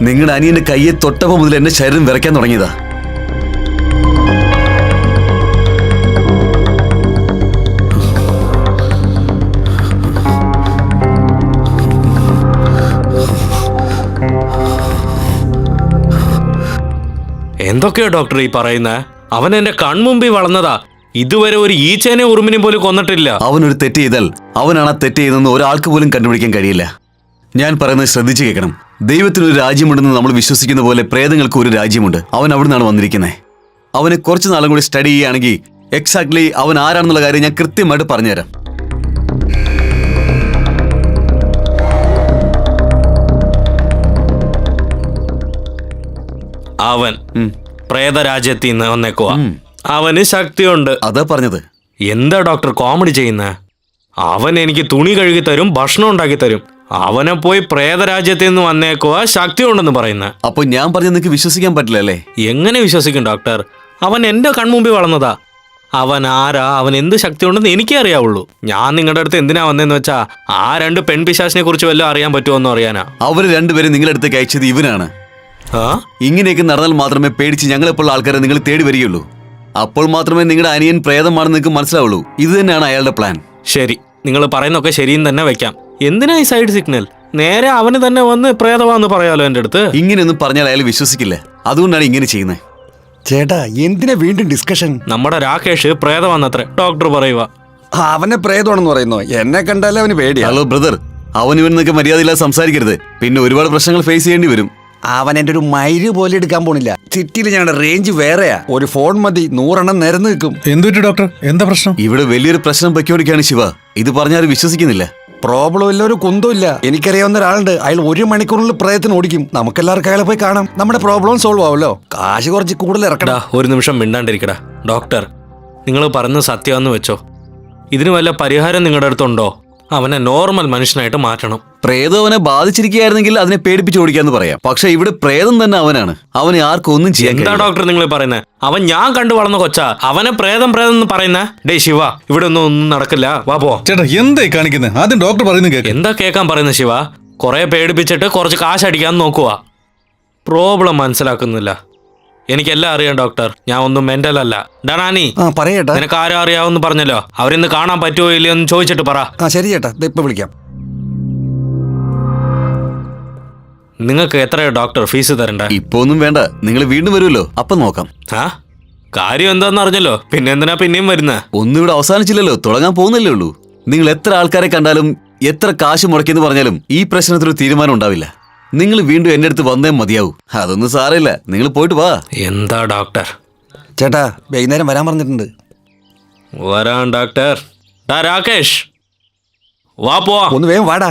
നിങ്ങളുടെ അനിയന്റെ കയ്യെ തൊട്ടപ്പോൾ മുതൽ എന്റെ ശരീരം വിറയ്ക്കാൻ തുടങ്ങിയതാ. എന്തൊക്കെയോ ഡോക്ടർ ഈ പറയുന്നത്? അവൻ എന്റെ കൺമുമ്പിൽ വളർന്നതാ. ഇതുവരെ ഒരു ഈച്ചേനെ ഉറുമിനെ പോലും കൊന്നിട്ടില്ല. അവനൊരു തെറ്റ് ചെയ്താൽ അവനാണ് ആ തെറ്റ് ചെയ്തെന്ന് ഒരാൾക്ക് പോലും കണ്ടുപിടിക്കാൻ കഴിയില്ല. ഞാൻ പറയുന്നത് ശ്രദ്ധിച്ചു കേൾക്കണം. ദൈവത്തിനൊരു രാജ്യമുണ്ടെന്ന് നമ്മൾ വിശ്വസിക്കുന്ന പോലെ പ്രേതങ്ങൾക്ക് ഒരു രാജ്യമുണ്ട്. അവൻ അവിടെ നിന്നാണ് വന്നിരിക്കുന്നത്. അവനെ കുറച്ച് നാളും കൂടി സ്റ്റഡി ചെയ്യുകയാണെങ്കിൽ എക്സാക്ട്ലി അവൻ ആരാണെന്നുള്ള കാര്യം ഞാൻ കൃത്യമായിട്ട് പറഞ്ഞുതരാം. അവൻ പ്രേതരാജ്യത്തിൽ നിന്ന് വന്നേക്കുവാ. അവന് ശക്തിയുണ്ട്. അതാ പറഞ്ഞത്. എന്താ ഡോക്ടർ കോമഡി ചെയ്യുന്നേ? അവൻ എനിക്ക് തുണി കഴുകി തരും, ഭക്ഷണം ഉണ്ടാക്കി തരും. അവനെ പോയി പ്രേതരാജ്യത്തിൽ നിന്ന് വന്നേക്കുവാ, ശക്തി ഉണ്ടെന്ന് പറയുന്നത്. അപ്പൊ ഞാൻ പറഞ്ഞത് നിനക്ക് വിശ്വസിക്കാൻ പറ്റില്ല അല്ലേ? എങ്ങനെ വിശ്വസിക്കും ഡോക്ടർ? അവൻ എന്റെ കൺമുമ്പിൽ വളർന്നതാ. അവൻ ആരാ, അവൻ എന്ത് ശക്തി ഉണ്ടെന്ന് എനിക്കേ അറിയാവുള്ളൂ. ഞാൻ നിങ്ങളുടെ അടുത്ത് എന്തിനാ വന്നതെന്ന് വെച്ചാ ആ 2 പെൺപിശാചിനെ കുറിച്ച് വല്ലതും അറിയാൻ പറ്റുമോന്ന് അറിയാനാ. അവര് രണ്ടുപേരും നിങ്ങളുടെ അടുത്തേക്ക് അയച്ചത് ഇവനാണ്. ഇങ്ങനെയൊക്കെ നടന്നാൽ മാത്രമേ പേടിച്ച് ഞങ്ങളെപ്പോഴുള്ള ആൾക്കാരെ നിങ്ങൾ തേടി വരികയുള്ളൂ. അപ്പോൾ മാത്രമേ നിങ്ങളുടെ അനിയൻ പ്രേതമാണെന്ന് നിങ്ങൾക്ക് മനസ്സിലാവുള്ളൂ. ഇത് തന്നെയാണ് അയാളുടെ പ്ലാൻ. ശരി, നിങ്ങൾ പറയുന്നൊക്കെ ശരിയും തന്നെ വെക്കാം. എന്തിനാ ഈ സൈഡ് സിഗ്നൽ? നേരെ അവന് തന്നെ വന്ന് പ്രേതമാന്ന് പറയാലോ എന്റെ അടുത്ത്. ഇങ്ങനെയൊന്നും പറഞ്ഞാൽ അയാൾ വിശ്വസിക്കില്ല. അതുകൊണ്ടാണ് ഇങ്ങനെ ചെയ്യുന്നത്. ചേട്ടാ, എന്തിനാ വീണ്ടും ഡിസ്കഷൻ? നമ്മുടെ രാകേഷ് പ്രേതമാന്നത്രേ ഡോക്ടർ പറയുക. അവനെ പ്രേതമാണെന്ന് പറയുന്നോ? എന്നെ കണ്ടാലേ അവന് പേടിയാ. ഹലോ ബ്രദർ, അവനിവനൊക്കെ മര്യാദയില്ലാതെ സംസാരിക്കരുത്. പിന്നെ ഒരുപാട് പ്രശ്നങ്ങൾ ഫേസ് ചെയ്യേണ്ടി വരും. അവൻ എന്റെ ഒരു മൈര് പോലെ എടുക്കാൻ പോണില്ല. സിറ്റിയിൽ ഞങ്ങളുടെ റേഞ്ച് വേറെയാ. ഒരു ഫോൺ മതി, 100 എണ്ണം നിരന്ന് നിൽക്കും. എന്തുപറ്റി ഡോക്ടർ? എന്താ പ്രശ്നം? ഇവിടെ വലിയൊരു പ്രശ്നം പൊയ്ക്കൊണ്ടിരിക്കുകയാണ് ശിവ. ഇത് പറഞ്ഞാൽ വിശ്വസിക്കുന്നില്ല. പ്രോബ്ലം ഇല്ല, ഒരു കുന്തവും ഇല്ല. എനിക്കറിയാവുന്ന ഒരാളുണ്ട്. അയാൾ 1 മണിക്കൂറിൽ പ്രേതത്തിന് ഓടിക്കും. നമുക്കെല്ലാവർക്കും അയാളെ പോയി കാണാം. നമ്മുടെ പ്രോബ്ലം സോൾവ് ആവുമല്ലോ. കാശ് കുറച്ച് കൂടുതൽ ഇറക്കടാ. ഒരു നിമിഷം മിണ്ടാണ്ടിരിക്കടാ. ഡോക്ടർ, നിങ്ങൾ പറയുന്നത് സത്യമാണെന്ന് വെച്ചോ. ഇതിന് വല്ല പരിഹാരം നിങ്ങളുടെ അടുത്തുണ്ടോ? അവനെ നോർമൽ മനുഷ്യനായിട്ട് മാറ്റണം. പ്രേതം അവനെ ബാധിച്ചിരിക്കുകയായിരുന്നെങ്കിൽ അതിനെ പേടിപ്പിച്ച് ഓടിക്കാന്ന് പറയാം. പക്ഷെ ഇവിടെ പ്രേതം തന്നെ അവനാണ്. അവനെ ആർക്കും ഒന്നും ചെയ്യാൻ. എന്താ ഡോക്ടർ നിങ്ങൾ പറയുന്നത്? അവൻ ഞാൻ കണ്ടു വളർന്ന കൊച്ചാ. അവനെ പ്രേതം പ്രേതം എന്ന് പറയുന്ന? ഡേ ശിവ, ഇവിടെ ഒന്നും നടക്കില്ല. വാ പോ. ചേട്ടാ, എന്തായി കാണിക്കുന്നത്? ആദ്യം ഡോക്ടർ പറയുന്നത് കേൾക്കാം. എന്താ കേൾക്കാൻ പറയുന്നത് ശിവ? കുറെ പേടിപ്പിച്ചിട്ട് കുറച്ച് കാശ് അടിക്കാൻ നോക്കുക. പ്രോബ്ലം മനസ്സിലാക്കുന്നില്ല. എനിക്കെല്ലാം അറിയാം ഡോക്ടർ. ഞാൻ ഒന്നും മെന്റൽ അല്ല. ഡാനാനി, പറയേട്ടാ. നിനക്ക് ആരും അറിയാവെന്ന് പറഞ്ഞല്ലോ. അവരിന്ന് കാണാൻ പറ്റുമോ ഇല്ലയോ എന്ന് ചോദിച്ചിട്ട് പറ. ശരി ചേട്ടാ, ഇപ്പൊ വിളിക്കാം. നിങ്ങൾക്ക് എത്രയോ ഡോക്ടർ ഫീസ് തരണ്ട? ഇപ്പൊ ഒന്നും വേണ്ട, നിങ്ങൾ വീണ്ടും വരുമല്ലോ, അപ്പൊ നോക്കാം. കാര്യം എന്താന്ന് അറിഞ്ഞല്ലോ, പിന്നെ എന്തിനാ പിന്നെയും വരുന്നത്? ഒന്നും ഇവിടെ അവസാനിച്ചില്ലല്ലോ, തുടങ്ങാൻ പോകുന്നല്ലേ ഉള്ളൂ. നിങ്ങൾ എത്ര ആൾക്കാരെ കണ്ടാലും എത്ര കാശ് മുടക്കിയെന്ന് പറഞ്ഞാലും ഈ പ്രശ്നത്തിനൊരു തീരുമാനം ഉണ്ടാവില്ല. നിങ്ങൾ വീണ്ടും എന്റെ അടുത്ത് വന്നേ മതിയാവൂ. അതൊന്നും സാരമില്ല, നിങ്ങൾ പോയിട്ട് വാ. എന്താ ഡോക്ടർ? ചേട്ടാ, വൈകുന്നേരം വരാൻ പറഞ്ഞിട്ടുണ്ട്. വരാൻ ഡോക്ടർ. രാകേഷ്, വാ പോവാ. ഒന്ന് വേഗം വാടാ.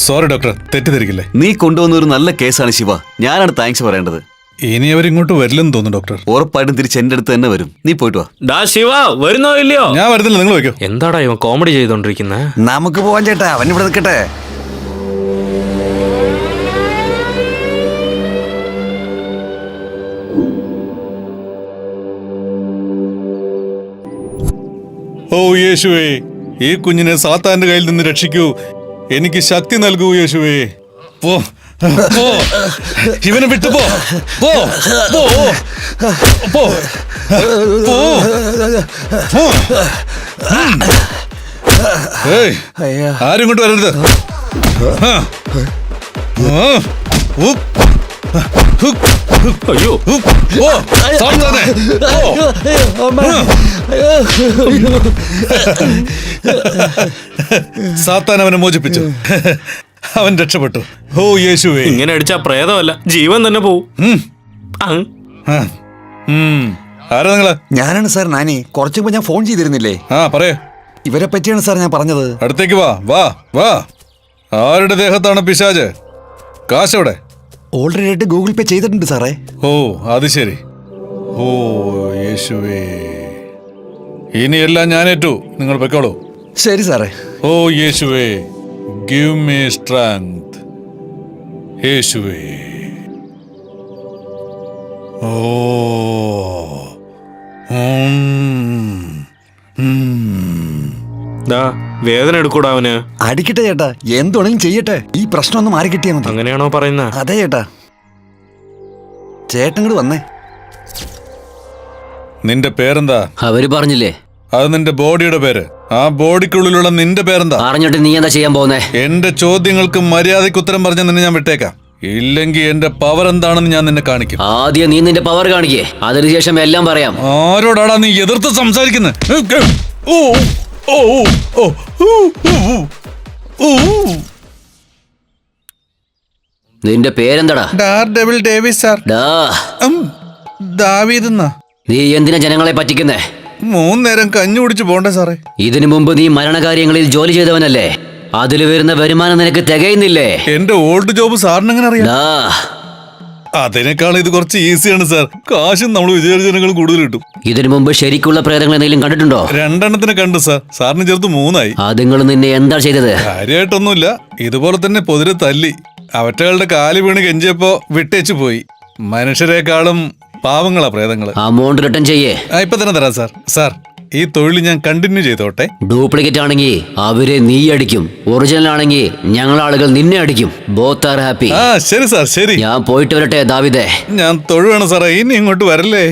സോറി ഡോക്ടർ, തെറ്റിദ്ധരിക്കില്ലേ? നീ കൊണ്ടുവന്ന ഒരു നല്ല കേസാണ് ശിവ. ഞാനാണ് താങ്ക്സ് പറയേണ്ടത്. ഇനി അവരിങ്ങോട്ട് വരില്ലെന്ന് തോന്നുന്നു ഡോക്ടർ. ഉറപ്പായിട്ടും തിരിച്ച് എന്റെ അടുത്ത് തന്നെ വരും. നീ പോയിട്ട് വാ. ഡാ ശിവ, വരുന്നോ ഇല്ലയോ? ഞാൻ വരുന്നില്ല, നിങ്ങൾ വെക്കോ. എന്താടാ ഇവൻ കോമഡി ചെയ്തോണ്ടിരിക്കുന്നത്? നമുക്ക് പോവാൻ ചേട്ടാ, അവൻ ഇവിടെ നിൽക്കട്ടെ. ഓ യേശുവേ, ഈ കുഞ്ഞിനെ സാത്താന്റെ കയ്യിൽ നിന്ന് രക്ഷിക്കൂ. എനിക്ക് ശക്തി നൽകൂ യേശുവേ. പോ പോ, ഇവനെ വിട്ടു പോ. പോ പോ പോ പോ. ആരും ഇങ്ങോട്ട് വരരുത്. അയ്യോ, സാത്താൻ അവനെ മോചിപ്പിച്ചു. അവൻ രക്ഷപ്പെട്ടു. ഓ യേശുവേ. ഇങ്ങനെ അടിച്ചാ പ്രേതമല്ല, ജീവൻ തന്നെ പോവും. ആരാ നിങ്ങള്? ഞാനാണ് സാർ നാനി. കുറച്ചു മുമ്പ് ഞാൻ ഫോൺ ചെയ്തിരുന്നില്ലേ? പറയേ. ഇവരെ പറ്റിയാണ് സാർ ഞാൻ പറഞ്ഞത്. അടുത്തേക്ക് വാ വാ വാ. ആരുടെ ദേഹത്താണ് പിശാച്? കാശവിടെ? ഓൾറെഡി ആയിട്ട് ഗൂഗിൾ പേ ചെയ്തിട്ടുണ്ട് സാറേ. ഓ അത് ശരി. ഓ യേശുവേ, ഇനിയെല്ലാം ഞാനേറ്റു. നിങ്ങൾ വെക്കോളൂ. ശരി സാറേ. ഓ യേശുവേ, ഗിവ് മീ സ്ട്രെങ്ത്. യേശുവേ. ഓ ഉം. ദാ വേദന എടുക്കൂടാ അവന്. അടിക്കട്ടെ ചേട്ടാ, എന്തുണെങ്കിലും ചെയ്യട്ടെ. ഈ പ്രശ്നം ഒന്ന് മാറി കിട്ടിയാൽ മതി. അങ്ങനെയാണോ പറയുന്നത്? അതെ ചേട്ടാ. ചേട്ടൻ ഇങ്ങോട്ട് വന്നേ. നിന്റെ പേരെന്താ? അവര് പറഞ്ഞില്ലേ? അത് നിന്റെ ബോഡിയുടെ പേര്. ആ ബോഡിക്കുള്ളിലുള്ള നിന്റെ പേരെന്താ? അറിഞ്ഞിട്ട് നീ എന്താ ചെയ്യാൻ പോകുന്നേ? എന്റെ ചോദ്യങ്ങൾക്ക് മര്യാദയ്ക്ക് ഉത്തരം പറഞ്ഞ നിന്നെ ഞാൻ വിട്ടേക്കാം. ഇല്ലെങ്കിൽ എന്റെ പവർ എന്താണെന്ന് ഞാൻ നിന്നെ കാണിക്കും. ആദ്യം നീ നിന്റെ പവർ കാണിക്കേ, അതിനുശേഷം എല്ലാം പറയാം. ആരോടാടാ നീ എതിർത്ത് സംസാരിക്കുന്നത്? ഓ ഓ ഓ ഓ നിന്റെ പേരെന്താടാ? Devil Davis sir. ഡാ, ദാവീദ് എന്നാ. നീ എന്തിനാ ജനങ്ങളെ പറ്റിക്കുന്നേ? 3 നേരം കഞ്ഞി കുടിച്ച് പോണ്ടേ സാറേ? ഇതിനു മുമ്പ് നീ മരണകാര്യങ്ങളിൽ ജോലി ചെയ്തവനല്ലേ? അതിൽ വരുന്ന വരുമാനം നിനക്ക് തികയുന്നില്ലേ? എന്റെ ഓൾഡ് ജോബ് സാറിന് എങ്ങനെ അറിയാം? ഡാ, അതിനേക്കാൾ ഇത് കുറച്ച് ഈസിയാണ് സാർ. കാശും നമ്മൾ വിചാരിച്ചതിനേക്കാൾ കൂടുതൽ കിട്ടും. ഇതിനു മുമ്പ് ശരിക്കുള്ള പ്രേതങ്ങൾ എന്തെങ്കിലും കണ്ടിട്ടുണ്ടോ? 2 എണ്ണത്തിനെ കണ്ടു സാർ. സാറിന് ചേർത്ത് 3 ആയി. അതുങ്ങൾ നിന്നെ എന്താ ചെയ്തത്? കാര്യമായിട്ടൊന്നുമില്ല. ഇതുപോലെ തന്നെ പൊതിരെ തല്ലി. അവറ്റകളുടെ കാല് വീണ് കെഞ്ചിയപ്പോ വിട്ടേച്ചു പോയി. മനുഷ്യരെക്കാളും പാവങ്ങളാ പ്രേതങ്ങള്. അമൗണ്ട് റിട്ടേൺ ചെയ്യേ. ഇപ്പൊ തന്നെ തരാം സാർ. സാർ, ഈ തൊഴിൽ ഞാൻ കണ്ടിന്യൂ ചെയ്തോട്ടെ? ഡ്യൂപ്ലിക്കേറ്റ് ആണെങ്കിൽ അവരെ നീ അടിക്കും, ഒറിജിനൽ ആണെങ്കിൽ ഞങ്ങളാളുകൾ നിന്നെ അടിക്കും. Both are happy. ആ ശരി സാർ, ശരി. ഞാൻ പോയിട്ട് വരട്ടെ ദാവിദേ. ഞാൻ തൊഴുവാണ് സാറേ. ഇനി ഇങ്ങോട്ട് വരല്ലേ?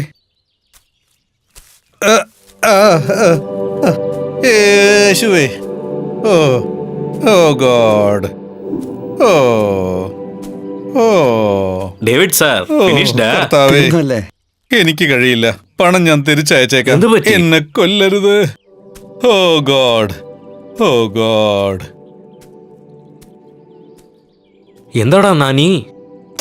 യേശുവേ. ഓ ഓ ഗോഡ്. ഓ ഓ ഡേവിഡ് സാർ ഫിനിഷ്ഡ്. കർത്താവേ, അല്ലേ? എനിക്ക് കഴിയില്ല. പണം ഞാൻ തിരിച്ചയച്ചേക്കാം. എന്ത് പറ്റി? എന്നെ കൊല്ലരുത്. ഓ ഗോഡ്, ഓ ഗോഡ്. എന്താടാ നാനി?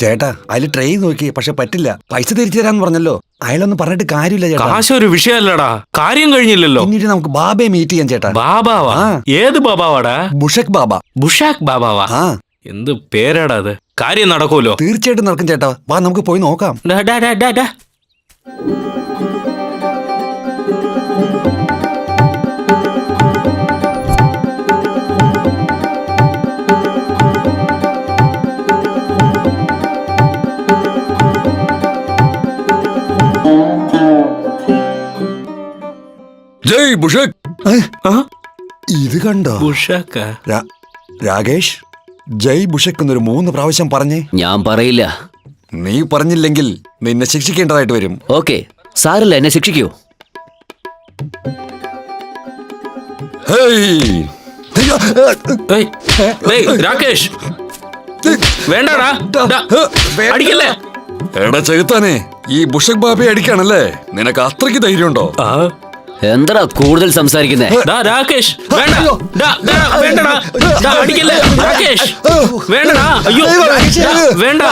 ചേട്ടാ, അതിൽ ട്രൈ നോക്കി, പക്ഷെ പറ്റില്ല. പൈസ തിരിച്ചു തരാന്ന് പറഞ്ഞല്ലോ. അയാളൊന്നും പറഞ്ഞിട്ട് കാര്യമില്ല ചേട്ടാ. കാശ് ഒരു വിഷയമല്ലടാ, കാര്യം കഴിഞ്ഞില്ലല്ലോ. പിന്നീട് നമുക്ക് ബാബയെ മീറ്റ് ചെയ്യാം ചേട്ടാ. ബാബാവാ? ആ. ഏത് ബാബാവാടാ? ബുഷക് ബാബ. ബുഷാക് ബാബാവാ? ആ, എന്ത് പേരാടാ അത്? കാര്യം നടക്കൂലോ? തീർച്ചയായിട്ടും നടക്കും ചേട്ടാ. വാ, നമുക്ക് പോയി നോക്കാം. ഡാ, ഡാ, ഡാ, ഡാ, ഡാ. ജയ് ബുഷക്. ആ? ഇത് കണ്ടോ? ബുഷാക്കാ? രാകേഷ്, ജയ് ബുഷക് എന്നൊരു 3 പ്രാവശ്യം പറഞ്ഞേ. ഞാൻ പറയില്ല. നീ പറഞ്ഞില്ലെങ്കിൽ നിന്നെ ശിക്ഷിക്കേണ്ടതായിട്ട് വരും. ഓക്കെ, സാറില്ല, എന്നെ ശിക്ഷിക്കൂ. ഹേയ്. ഏയ്, ഏയ്, രാകേഷ് വേണ്ടടാ. ഡാ, അടിക്കല്ലേ? എടാ ചെകുത്താനെ, ഈ ബുഷക് ബാബയെ അടിക്കാണല്ലേ? നിനക്ക് അത്രയ്ക്ക് ധൈര്യമുണ്ടോ? ആ, എന്താടാ കൂടുതൽ സംസാരിക്കുന്നേ? ഡാ, രാകേഷ് വേണ്ട. ഡാ, ഡാ, വേണ്ടടാ. ഡാ, അടിക്കല്ലേ രാകേഷ്? വേണ്ടടാ. അയ്യോ, ഡാ, വേണ്ട.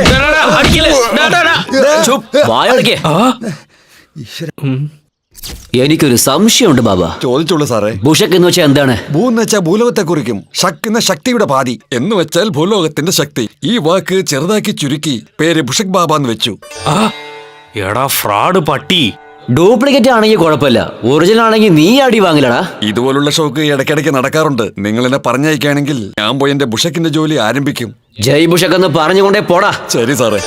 ഡാ, ഡാ, അടിക്കല്ലേ? ഡാ, ഡാ, ഡാ. ചുപ്പ്, വായടക്കേ. ആ, എനിക്കൊരു സംശയമുണ്ട് ബാബ. ചോദിച്ചോളൂ സാറേ. ബുഷക് എന്ന് വെച്ചാൽ എന്താണ്? ഭൂ എന്ന് വെച്ചാൽ ഭൂലോകത്തെ കുറിക്കും. ഷക് എന്ന ശക്തിയുടെ പാതി എന്ന് വെച്ചാൽ ഭൂലോകത്തിന്റെ ശക്തി. ഈ വാക്ക് ചെറുതാക്കി ചുരുക്കി പേര് ബുഷക് ബാബ എന്ന് വെച്ചു. ആ, എടാ ഫ്രോഡ് പട്ടി. ഡ്യൂപ്ലിക്കേറ്റ് ആണെങ്കിൽ കുഴപ്പമില്ല, ഒറിജിനൽ ആണെങ്കിൽ നീ അടി വാങ്ങില്ലടാ. ഇതുപോലുള്ള ഷോക്ക് ഇടയ്ക്കിടയ്ക്ക് നടക്കാറുണ്ട്. നിങ്ങൾ എന്നെ പറഞ്ഞയക്കുകയാണെങ്കിൽ ഞാൻ പോയി എന്റെ ബുഷക്കിന്റെ ജോലി ആരംഭിക്കും. ജയ് ബുഷക് എന്ന് പറഞ്ഞുകൊണ്ടേ പോടാ. ശരി സാറേ.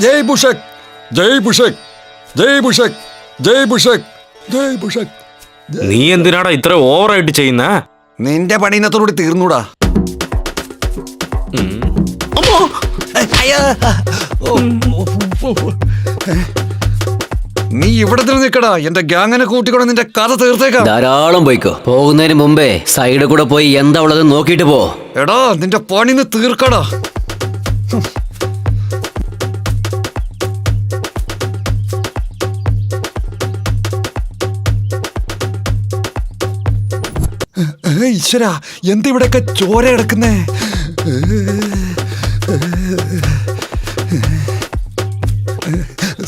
ജയ് ബുഷക്, ജയ് ബുഷക്, ജയ് ബുഷക്, ജയ് ബുഷക്, ജയ് ബുഷക്. നീ എന്തിനാടാ ഇത്ര ഓവറായിട്ട് ചെയ്യുന്ന? നിന്റെ പണി ഇന്നത്തോടുകൂടി തീർന്നൂടാ. നീ ഇവിടെ തന്നെ നിൽക്കടാ. എന്റെ ഗ്യാങ്ങിനെ കൂട്ടിക്കൊണ്ട് നിന്റെ കഥ തീർത്തേക്കാം. ധാരാളം പോയിക്കോ. പോകുന്നതിന് മുമ്പേ സൈഡിൽ കൂടെ പോയി എന്താ ഉള്ളത് നോക്കിയിട്ട് പോ. എടാ, നിന്റെ പണിന്ന് തീർക്കടാ. ഈശ്വര, എന്തിവിടെയൊക്കെ ചോര കിടക്കുന്നേ?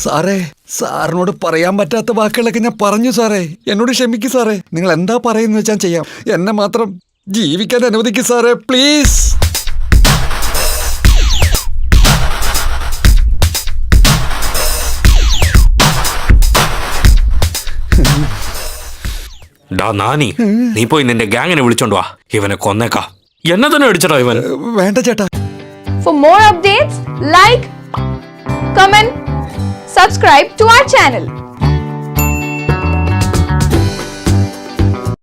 സാറേ, സാറിനോട് പറയാൻ പറ്റാത്ത വാക്കുകളൊക്കെ ഞാൻ പറഞ്ഞു സാറേ. എന്നോട് ക്ഷമിക്കൂ സാറേ. നിങ്ങൾ എന്താ പറയുന്നത് വെച്ചാൽ ചെയ്യാം. എന്നെ മാത്രം ജീവിക്കാൻ അനുവദിക്കൂ സാറേ, പ്ലീസ്. ഡാ നാനി, നീ പോയി നിന്റെ ഗ്യാങ്ങിനെ വിളിച്ചോണ്ട് വാ. ഇവനെ കൊന്നേക്കാ. എന്നെ തന്നെ അടിച്ചടാ ഇവൻ. വേണ്ട ചേട്ടാ. For more updates, like, comment, subscribe to our channel.